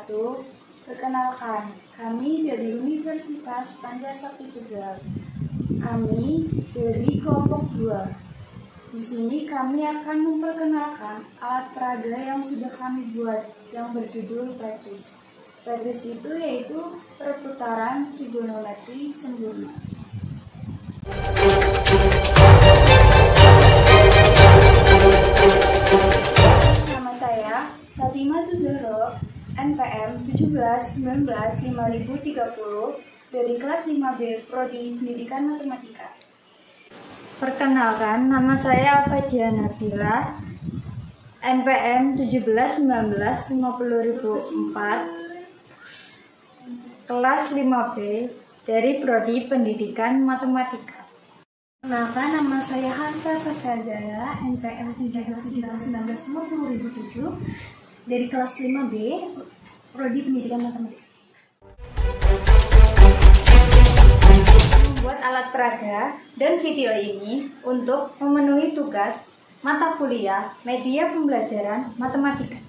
1. Perkenalkan, kami dari Universitas Pancasakti Tegal. Kami dari kelompok 2. Di sini kami akan memperkenalkan alat peraga yang sudah kami buat yang berjudul Petris. Petris itu yaitu perputaran trigonometri sempurna. Nama saya Fatimah Tuzahro, NPM 17195030 dari kelas 5B Prodi Pendidikan Matematika. Perkenalkan, nama saya Alfajia Nabila, NPM 17195004, kelas 5B dari Prodi Pendidikan Matematika. Perkenalkan, nama saya Hansa Fasazaya, NPM 17195007 dari kelas 5B Prodi Pendidikan Matematika. Membuat alat peraga dan video ini untuk memenuhi tugas mata kuliah media pembelajaran matematika.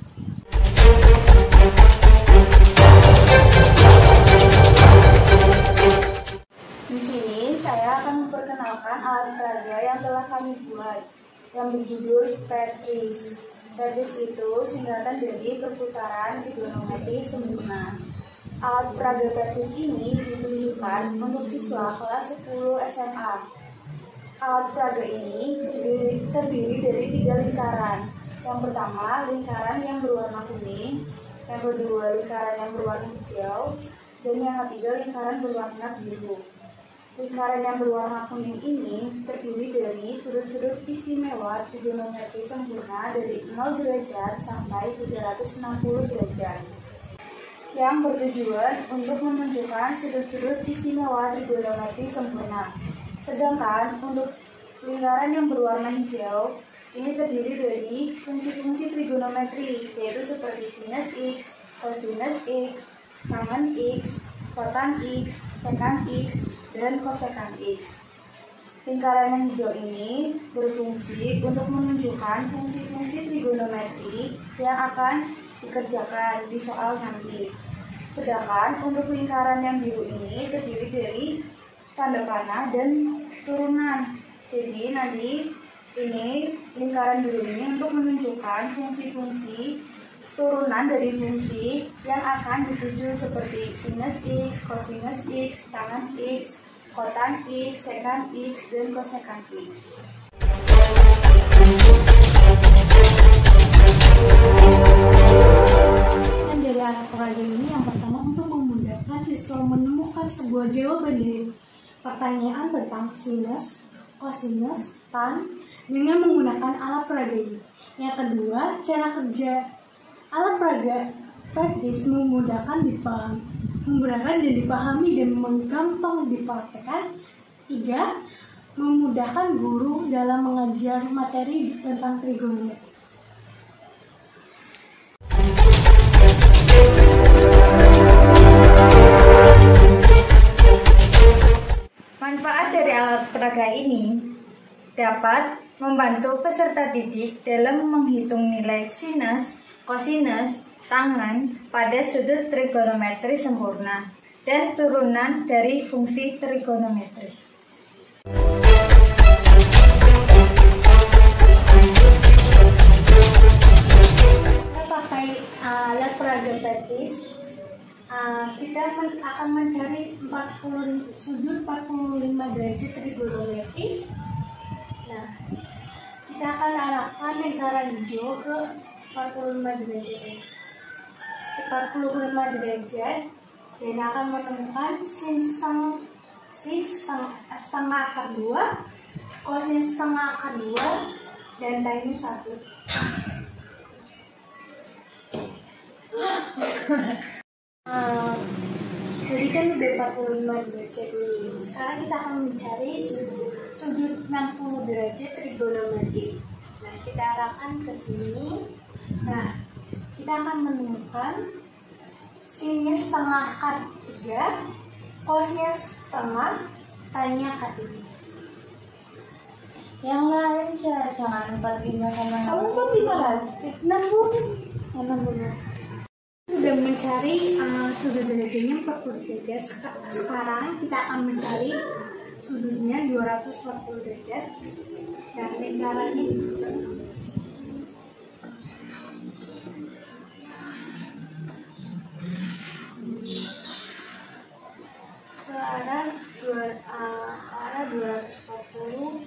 Di sini saya akan memperkenalkan alat peraga yang telah kami buat yang berjudul Petris. Petris itu singkatan dari perputaran trigonometri sempurna. Alat peraga Petris ini ditunjukkan untuk siswa kelas 10 SMA. Alat peraga ini terdiri dari 3 lingkaran. Yang pertama, lingkaran yang berwarna kuning, yang kedua, lingkaran yang berwarna hijau, dan yang ketiga, lingkaran berwarna biru. Lingkaran yang berwarna kuning ini terdiri dari sudut-sudut istimewa trigonometri sempurna dari 0 derajat sampai 360 derajat. Yang bertujuan untuk menunjukkan sudut-sudut istimewa trigonometri sempurna. Sedangkan untuk lingkaran yang berwarna hijau, ini terdiri dari fungsi-fungsi trigonometri, yaitu seperti sinus X, cosinus X, tangen X, kotan X, sekan X, dan kosekan X. Lingkaran yang hijau ini berfungsi untuk menunjukkan fungsi-fungsi trigonometri yang akan dikerjakan di soal nanti. Sedangkan untuk lingkaran yang biru ini terdiri dari tanda panah dan turunan. Jadi nanti ini lingkaran biru ini untuk menunjukkan fungsi-fungsi turunan dari fungsi yang akan dituju seperti sinus X, cosinus X, tangen X, kotan X, sekan X, dan kosekan X. Dari alat peraga ini, yang pertama untuk memudahkan siswa menemukan sebuah jawaban dari pertanyaan tentang sinus, cosinus, tan dengan menggunakan alat peraga ini. Yang kedua, cara kerja alat peraga Petris memudahkan dan dipahami dan menggampang dipraktekkan. 3. Memudahkan guru dalam mengajar materi tentang trigonometri. Manfaat dari alat peraga ini dapat membantu peserta didik dalam menghitung nilai sinus, cosinus, tangen pada sudut trigonometri sempurna dan turunan dari fungsi trigonometri. Kita pakai alat peraga Petris. Kita akan mencari sudut 45 derajat trigonometri. Nah, kita akan arahkan lingkaran hijau ke 45 derajat. 45 derajat dan akan menemukan sin setengah akar 2, cosinus setengah akar 2, dan tangen 1. Jadi kan udah 45 derajat dulu. Sekarang kita akan mencari sudut 60 derajat trigonometri. Nah, kita arahkan ke sini. Nah, kita akan menemukan sinus setengah akar 3, cosinus setengah, tannya akar 3. Yang lain jangan 45 sama 60. Kamu 45 lah, 60. 60. Sudah mencari sudut derajatnya 40 derajat. Sekarang kita akan mencari sudutnya 240 derajat dan lingkarannya juga. Arah 240,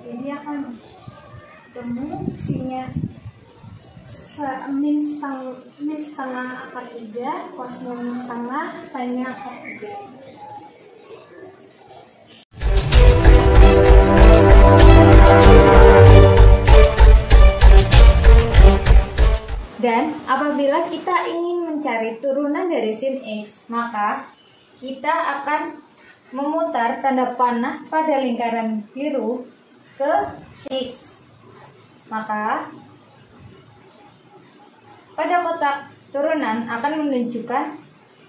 jadi akan ketemu isinya min setengah akar 3, cosnya min setengah, tan-nya akar 3. Dan apabila kita ingin mencari turunan dari sin X, maka kita akan memutar tanda panah pada lingkaran biru ke sin X. Maka pada kotak turunan akan menunjukkan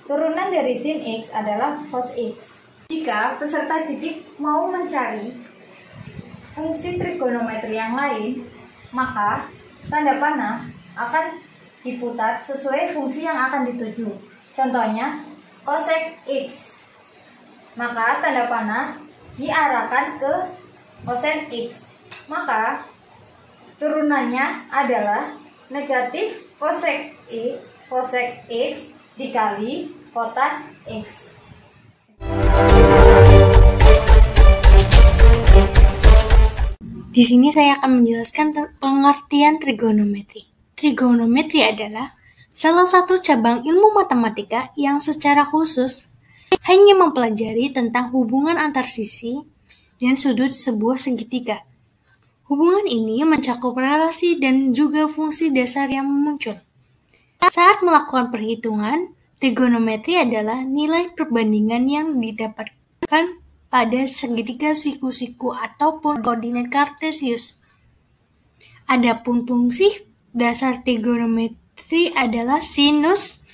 turunan dari sin X adalah cos X. Jika peserta didik mau mencari fungsi trigonometri yang lain, maka tanda panah akan diputar sesuai fungsi yang akan dituju. Contohnya, cosec X. Maka tanda panah diarahkan ke cosec X. Maka turunannya adalah negatif cosec X dikali kotak X. Di sini saya akan menjelaskan pengertian trigonometri. Trigonometri adalah salah satu cabang ilmu matematika yang secara khusus hanya mempelajari tentang hubungan antar sisi dan sudut sebuah segitiga. Hubungan ini mencakup relasi dan juga fungsi dasar yang muncul. Saat melakukan perhitungan, trigonometri adalah nilai perbandingan yang didapatkan pada segitiga siku-siku ataupun koordinat kartesius. Adapun fungsi dasar trigonometri adalah sinus,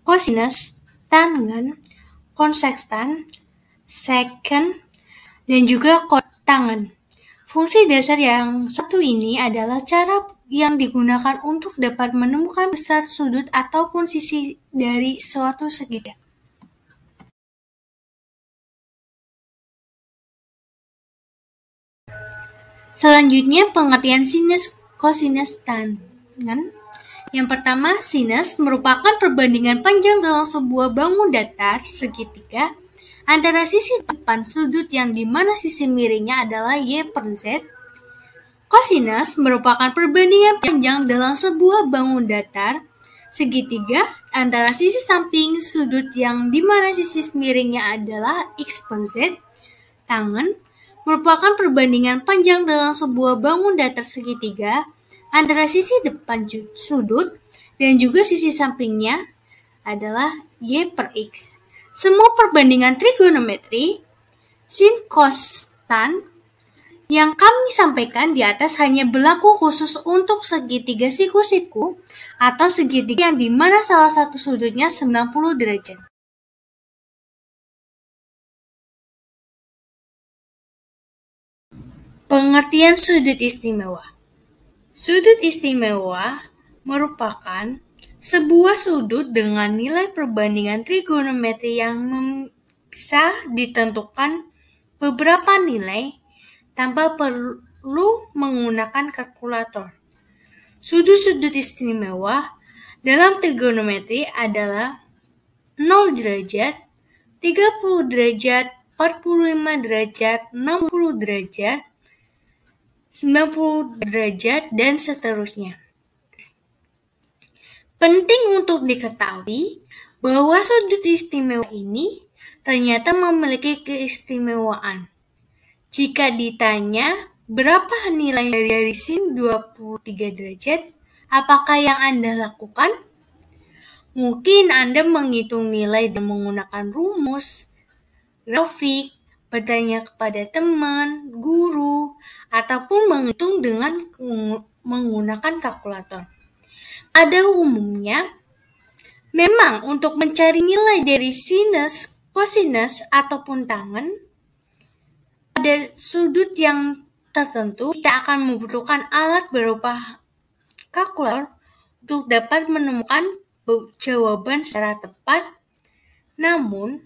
kosinus, tangen, konsektan, sekant, dan juga kotangen. Fungsi dasar yang satu ini adalah cara yang digunakan untuk dapat menemukan besar sudut ataupun sisi dari suatu segitiga. Selanjutnya pengertian sinus, kosinus, tangen. Yang pertama, sinus merupakan perbandingan panjang dalam sebuah bangun datar segitiga antara sisi depan sudut yang dimana sisi miringnya adalah Y per Z. Kosinus merupakan perbandingan panjang dalam sebuah bangun datar segitiga antara sisi samping sudut yang dimana sisi miringnya adalah X per Z. Tangen merupakan perbandingan panjang dalam sebuah bangun datar segitiga antara sisi depan sudut dan juga sisi sampingnya adalah Y per X. Semua perbandingan trigonometri, sin, cos, tan yang kami sampaikan di atas hanya berlaku khusus untuk segitiga siku-siku atau segitiga yang dimana salah satu sudutnya 90 derajat. Pengertian sudut istimewa. Sudut istimewa merupakan sebuah sudut dengan nilai perbandingan trigonometri yang bisa ditentukan beberapa nilai tanpa perlu menggunakan kalkulator. Sudut-sudut istimewa dalam trigonometri adalah 0 derajat, 30 derajat, 45 derajat, 60 derajat, 90 derajat, dan seterusnya. Penting untuk diketahui bahwa sudut istimewa ini ternyata memiliki keistimewaan. Jika ditanya berapa nilai dari sin 23 derajat, apakah yang Anda lakukan? Mungkin Anda menghitung nilai dengan menggunakan rumus, grafik, bertanya kepada teman, guru, ataupun menghitung dengan menggunakan kalkulator. Pada umumnya, memang untuk mencari nilai dari sinus, kosinus, ataupun tangen, pada sudut yang tertentu, kita akan membutuhkan alat berupa kalkulator untuk dapat menemukan jawaban secara tepat. Namun,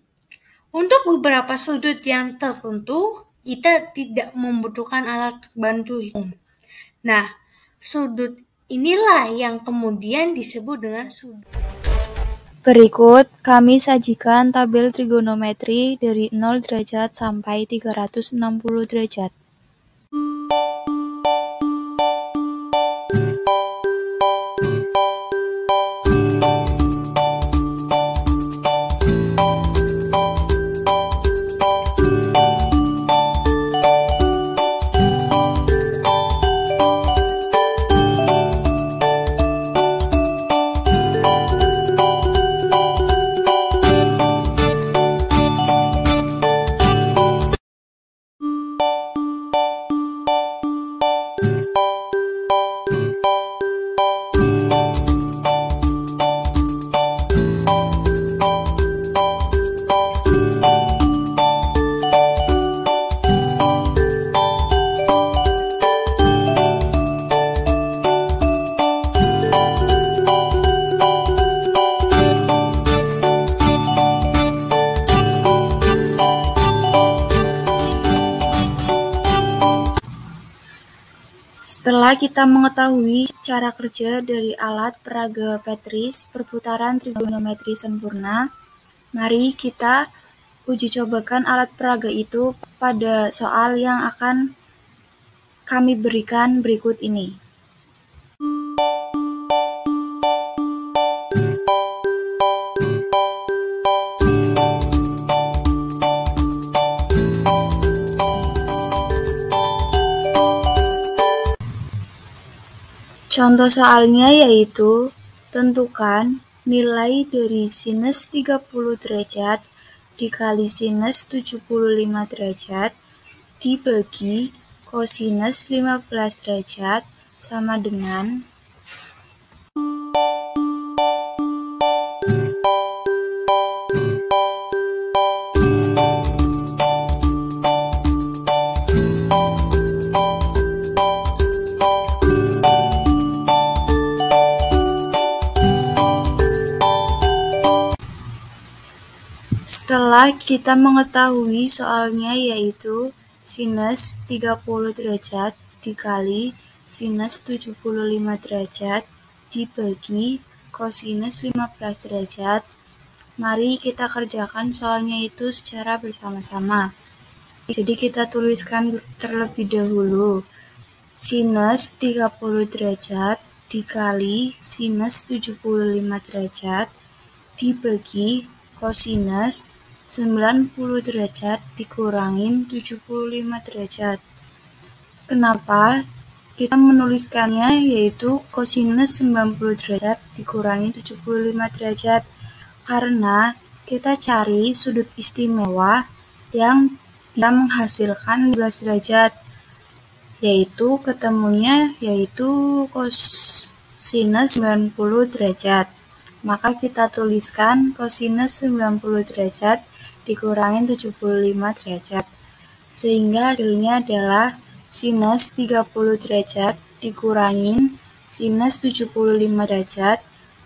untuk beberapa sudut yang tertentu, kita tidak membutuhkan alat bantu hitung. Nah, sudut inilah yang kemudian disebut dengan sudut. Berikut kami sajikan tabel trigonometri dari 0 derajat sampai 360 derajat. Setelah kita mengetahui cara kerja dari alat peraga Petris perputaran trigonometri sempurna, mari kita uji cobakan alat peraga itu pada soal yang akan kami berikan berikut ini. Contoh soalnya yaitu, tentukan nilai dari sinus 30 derajat dikali sinus 75 derajat dibagi kosinus 15 derajat sama dengan Setelah kita mengetahui soalnya yaitu sinus 30 derajat dikali sinus 75 derajat dibagi kosinus 15 derajat, mari kita kerjakan soalnya itu secara bersama-sama. Jadi kita tuliskan terlebih dahulu sinus 30 derajat dikali sinus 75 derajat dibagi kosinus 90 derajat dikurangin 75 derajat. Kenapa kita menuliskannya yaitu kosinus 90 derajat dikurangi 75 derajat? Karena kita cari sudut istimewa yang bisa menghasilkan 15 derajat, yaitu ketemunya yaitu kosinus 90 derajat. Maka kita tuliskan kosinus 90 derajat dikurangin 75 derajat. Sehingga hasilnya adalah sinus 30 derajat dikurangin sinus 75 derajat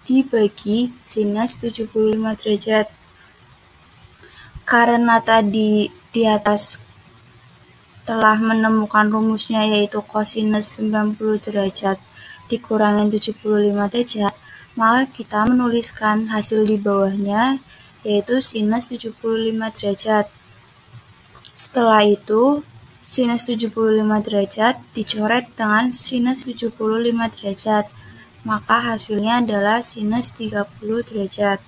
dibagi sinus 75 derajat. Karena tadi di atas telah menemukan rumusnya yaitu kosinus 90 derajat dikurangin 75 derajat, maka kita menuliskan hasil di bawahnya yaitu sinus 75 derajat. Setelah itu, sinus 75 derajat dicoret dengan sinus 75 derajat, maka hasilnya adalah sinus 30 derajat.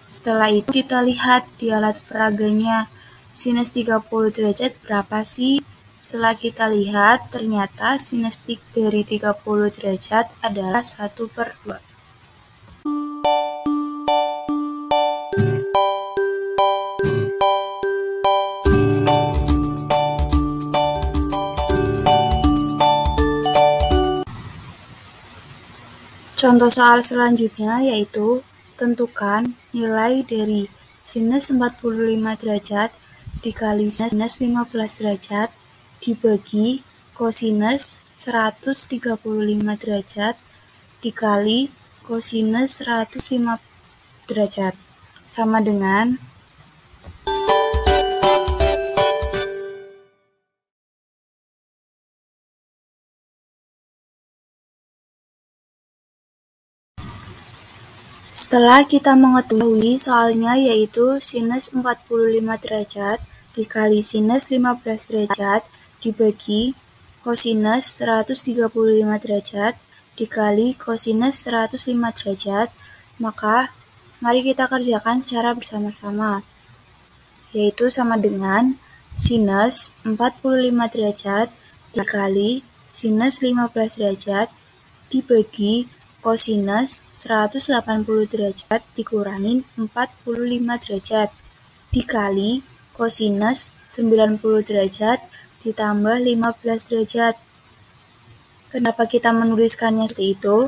Setelah itu kita lihat di alat peraganya, sinus 30 derajat berapa sih? Setelah kita lihat, ternyata sinus dari 30 derajat adalah 1/2. Contoh soal selanjutnya yaitu tentukan nilai dari sinus 45 derajat dikali sinus 15 derajat dibagi kosinus 135 derajat dikali kosinus 105 derajat. Sama dengan setelah kita mengetahui soalnya yaitu sinus 45 derajat dikali sinus 15 derajat dibagi kosinus 135 derajat dikali kosinus 105 derajat, maka mari kita kerjakan secara bersama-sama, yaitu sama dengan sinus 45 derajat dikali sinus 15 derajat dibagi kosinus 180 derajat dikurangi 45 derajat dikali kosinus 90 derajat ditambah 15 derajat. Kenapa kita menuliskannya seperti itu?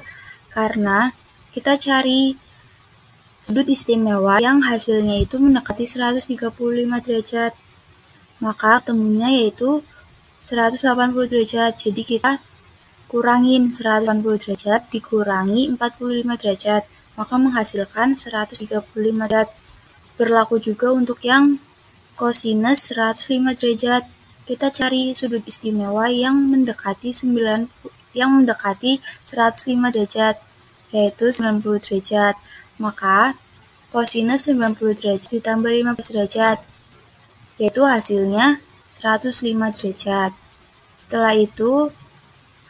Karena kita cari sudut istimewa yang hasilnya itu mendekati 135 derajat. Maka temunya yaitu 180 derajat. Jadi kita kurangin 180 derajat dikurangi 45 derajat, maka menghasilkan 135 derajat. Berlaku juga untuk yang kosinus 105 derajat. Kita cari sudut istimewa yang mendekati 105 derajat, yaitu 90 derajat. Maka kosinus 90 derajat ditambah 15 derajat, yaitu hasilnya 105 derajat. Setelah itu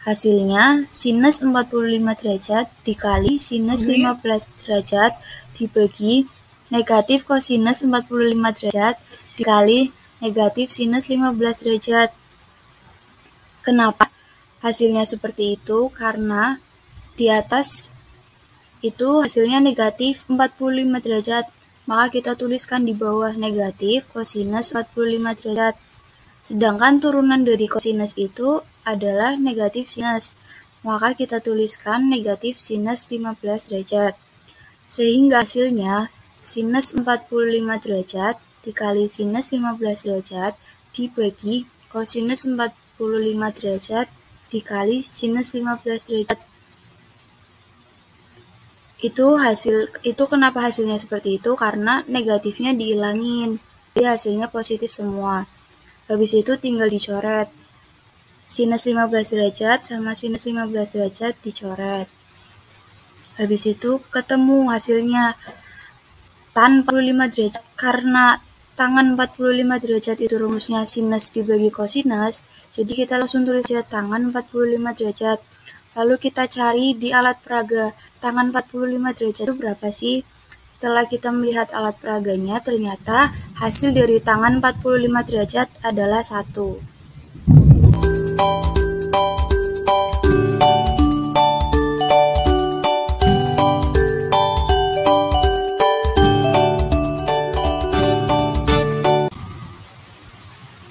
hasilnya sinus 45 derajat dikali sinus 15 derajat dibagi negatif kosinus 45 derajat dikali negatif sinus 15 derajat. Kenapa hasilnya seperti itu? Karena di atas itu hasilnya negatif 45 derajat, maka kita tuliskan di bawah negatif kosinus 45 derajat. Sedangkan turunan dari kosinus itu adalah negatif sinus, maka kita tuliskan negatif sinus 15 derajat. Sehingga hasilnya sinus 45 derajat dikali sinus 15 derajat dibagi kosinus 45 derajat dikali sinus 15 derajat. Itu kenapa hasilnya seperti itu? Karena negatifnya dihilangin, jadi hasilnya positif semua. Habis itu tinggal dicoret. Sinus 15 derajat sama sinus 15 derajat dicoret. Habis itu ketemu hasilnya tan 45 derajat. Karena tangan 45 derajat itu rumusnya sinus dibagi kosinus, jadi kita langsung tulis aja tangan 45 derajat. Lalu kita cari di alat peraga, tangan 45 derajat itu berapa sih? Setelah kita melihat alat peraganya, ternyata hasil dari tangan 45 derajat adalah 1.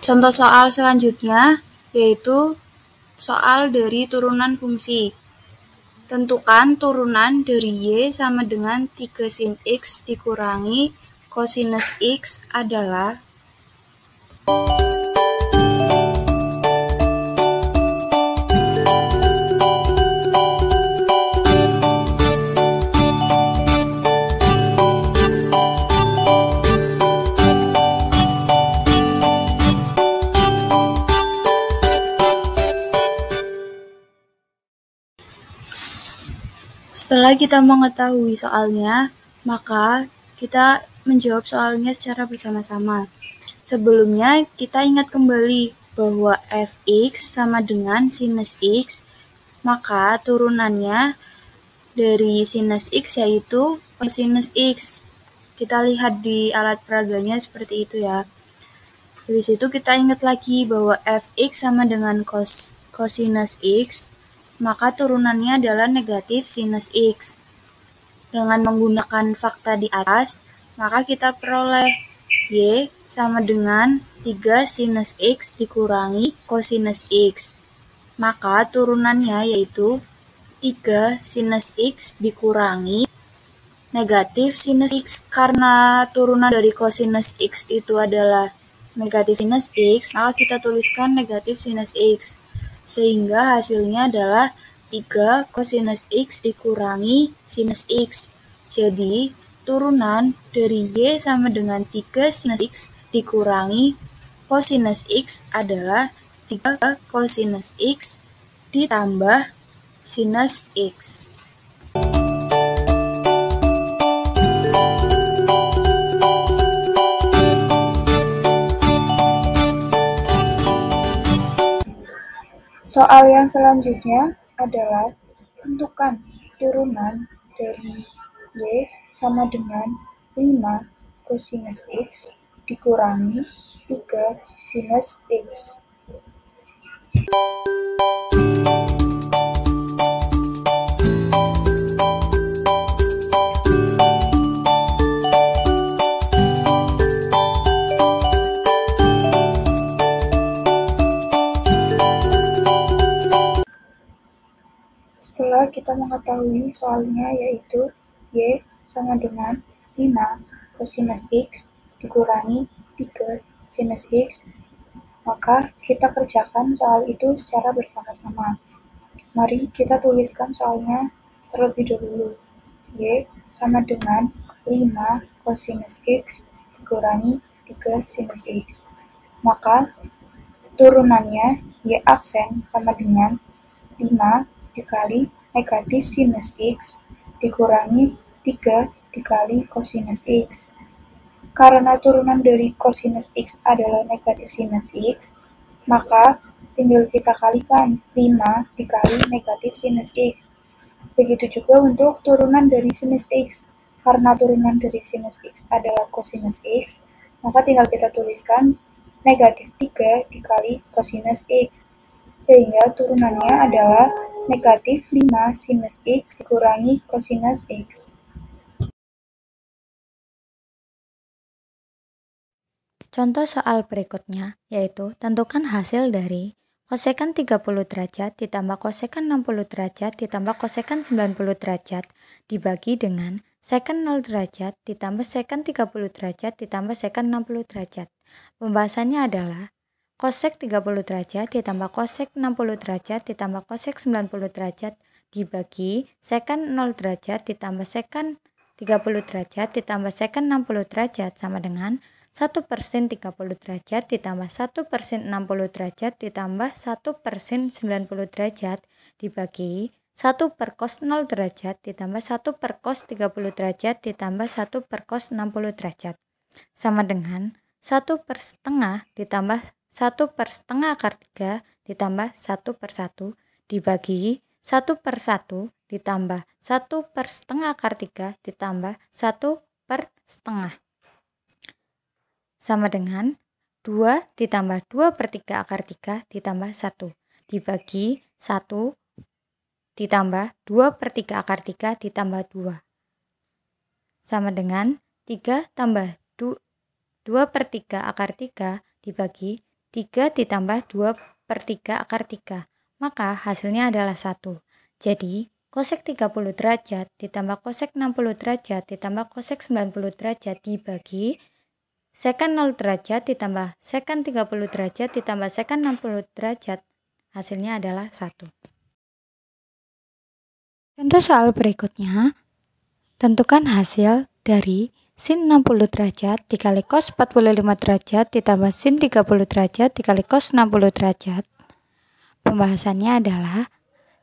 Contoh soal selanjutnya yaitu soal dari turunan fungsi. Tentukan turunan dari Y sama dengan 3 sin X dikurangi kosinus X adalah Setelah kita mengetahui soalnya, maka kita menjawab soalnya secara bersama-sama. Sebelumnya, kita ingat kembali bahwa fx sama dengan sinus x, maka turunannya dari sinus x yaitu kosinus x. Kita lihat di alat peraganya seperti itu ya. Habis itu kita ingat lagi bahwa fx sama dengan kosinus x, maka turunannya adalah negatif sinus x. Dengan menggunakan fakta di atas, maka kita peroleh Y sama dengan 3 sinus X dikurangi kosinus X. Maka turunannya yaitu 3 sinus X dikurangi negatif sinus X. Karena turunan dari kosinus X itu adalah negatif sinus X, maka kita tuliskan negatif sinus X. Sehingga hasilnya adalah 3 kosinus X dikurangi sinus X. Jadi, turunan dari Y sama dengan 3 sinus X dikurangi kosinus X adalah 3 kosinus X ditambah sinus X. Soal yang selanjutnya adalah tentukan turunan dari Y sama dengan 5 kosinus X dikurangi 3 sinus X. Setelah kita mengetahui soalnya, yaitu Y sama dengan 5 kosinus X dikurangi 3 sinus X, maka kita kerjakan soal itu secara bersama-sama. Mari kita tuliskan soalnya terlebih dahulu. Y sama dengan 5 kosinus X dikurangi 3 sinus X. Maka turunannya Y aksen sama dengan 5 dikali negatif sinus X dikurangi 3 dikali kosinus X. Karena turunan dari kosinus X adalah negatif sinus X, maka tinggal kita kalikan 5 dikali negatif sinus X. Begitu juga untuk turunan dari sinus X. Karena turunan dari sinus X adalah kosinus X, maka tinggal kita tuliskan negatif 3 dikali kosinus X. Sehingga turunannya adalah negatif 5 sinus X dikurangi kosinus X. Contoh soal berikutnya yaitu tentukan hasil dari kosekan 30 derajat ditambah kosekan 60 derajat ditambah kosekan 90 derajat dibagi dengan seken 0 derajat ditambah seken 30 derajat ditambah seken 60 derajat. Pembahasannya adalah kosek 30 derajat ditambah kosek 60 derajat ditambah kosek 90 derajat dibagi seken 0 derajat ditambah seken 30 derajat ditambah seken 60 derajat sama dengan 1/30 derajat ditambah 1/60 derajat ditambah 1/90 derajat dibagi 1/cos 0 derajat ditambah 1/cos 30 derajat ditambah 1/cos 60 derajat sama dengan 1/2 ditambah 1/2 akar 3 ditambah 1/1 dibagi 1/1 ditambah 1/2 akar 3 ditambah 1/2 sama dengan 2 ditambah 2/3 akar 3 ditambah 1 dibagi 1 ditambah 2/3 akar 3 ditambah 2 sama dengan 3 tambah 2/3 akar 3 dibagi 3 ditambah 2/3 akar 3, maka hasilnya adalah 1. Jadi, kosek 30 derajat ditambah kosek 60 derajat ditambah kosek 90 derajat dibagi seken 0 derajat ditambah seken 30 derajat ditambah seken 60 derajat, hasilnya adalah 1. Contoh soal berikutnya, tentukan hasil dari sin 60 derajat dikali cos 45 derajat ditambah sin 30 derajat dikali cos 60 derajat. Pembahasannya adalah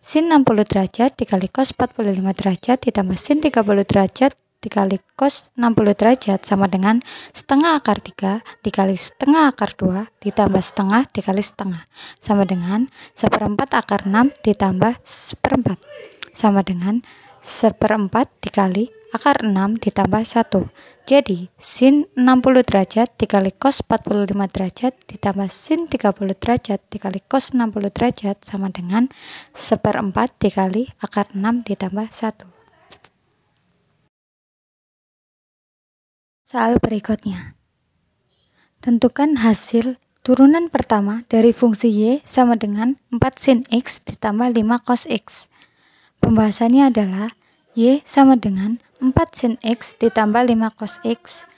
sin 60 derajat dikali cos 45 derajat ditambah sin 30 derajat dikali cos 60 derajat sama dengan setengah akar 3 dikali setengah akar 2 ditambah setengah dikali setengah sama dengan 1/4 akar 6 ditambah 1/4 sama dengan 1/4 dikali akar 6 ditambah 1. Jadi, sin 60 derajat dikali cos 45 derajat ditambah sin 30 derajat dikali cos 60 derajat sama dengan 1/4 dikali akar 6 ditambah 1. Soal berikutnya. Tentukan hasil turunan pertama dari fungsi Y sama dengan 4 sin X ditambah 5 cos X. Pembahasannya adalah Y sama dengan 4 sin X ditambah 5 cos X.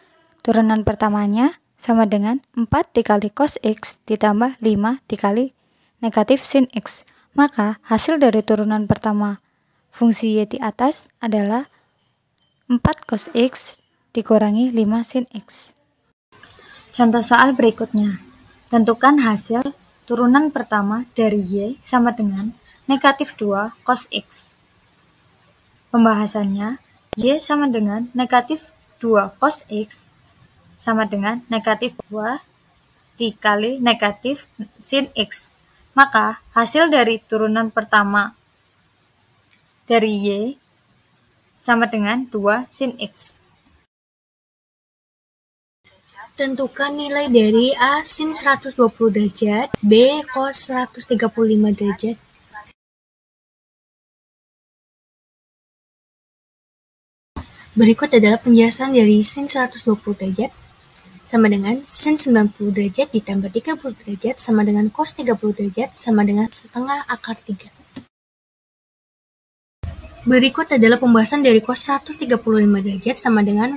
Turunan pertamanya sama dengan 4 dikali cos X ditambah 5 dikali negatif sin X. Maka hasil dari turunan pertama fungsi Y di atas adalah 4 cos X dikurangi 5 sin X. Contoh soal berikutnya. Tentukan hasil turunan pertama dari Y sama dengan negatif 2 cos X. Pembahasannya, Y sama dengan negatif 2 cos X sama dengan negatif 2 dikali negatif sin X. Maka hasil dari turunan pertama dari Y sama dengan 2 sin X. Tentukan nilai dari A sin 120 derajat, B cos 135 derajat. Berikut adalah penjelasan dari sin 120 derajat sama dengan sin 90 derajat ditambah 30 derajat sama dengan cos 30 derajat sama dengan setengah akar 3. Berikut adalah pembahasan dari cos 135 derajat sama dengan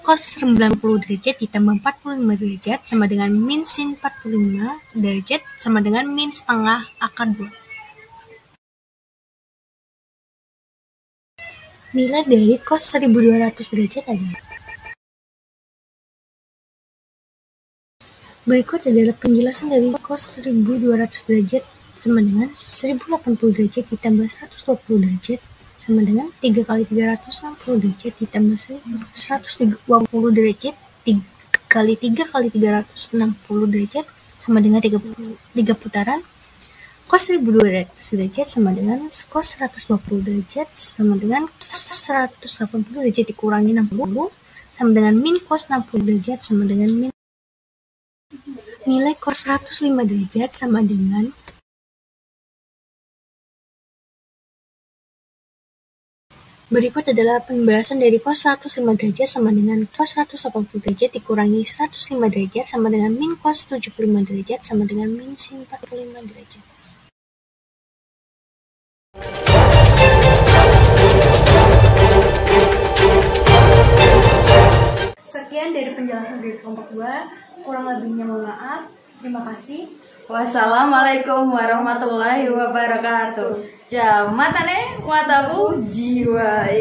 cos 90 derajat ditambah 45 derajat sama dengan min sin 45 derajat sama dengan min setengah akar 2. Nilai dari cos 1200 derajat adalah. Berikut adalah penjelasan dari cos 1200 derajat sama dengan 1080 derajat ditambah 120 derajat sama dengan 3 kali 360 derajat ditambah 120 derajat 3 kali 3 kali 360 derajat sama dengan 3 putaran. Cos 1200 derajat sama dengan cos 120 derajat sama dengan 180 derajat dikurangi 60 sama dengan min cos 60 derajat sama dengan min. Nilai cos 105 derajat sama dengan. Berikut adalah pembahasan dari cos 105 derajat sama dengan cos 180 derajat dikurangi 105 derajat sama dengan min cos 75 derajat sama dengan min sin 45 derajat. Sekian dari penjelasan dari kelompok 2. Kurang lebihnya mohon maaf. Terima kasih. Wassalamualaikum warahmatullahi wabarakatuh. Jamatane mataku jiwa.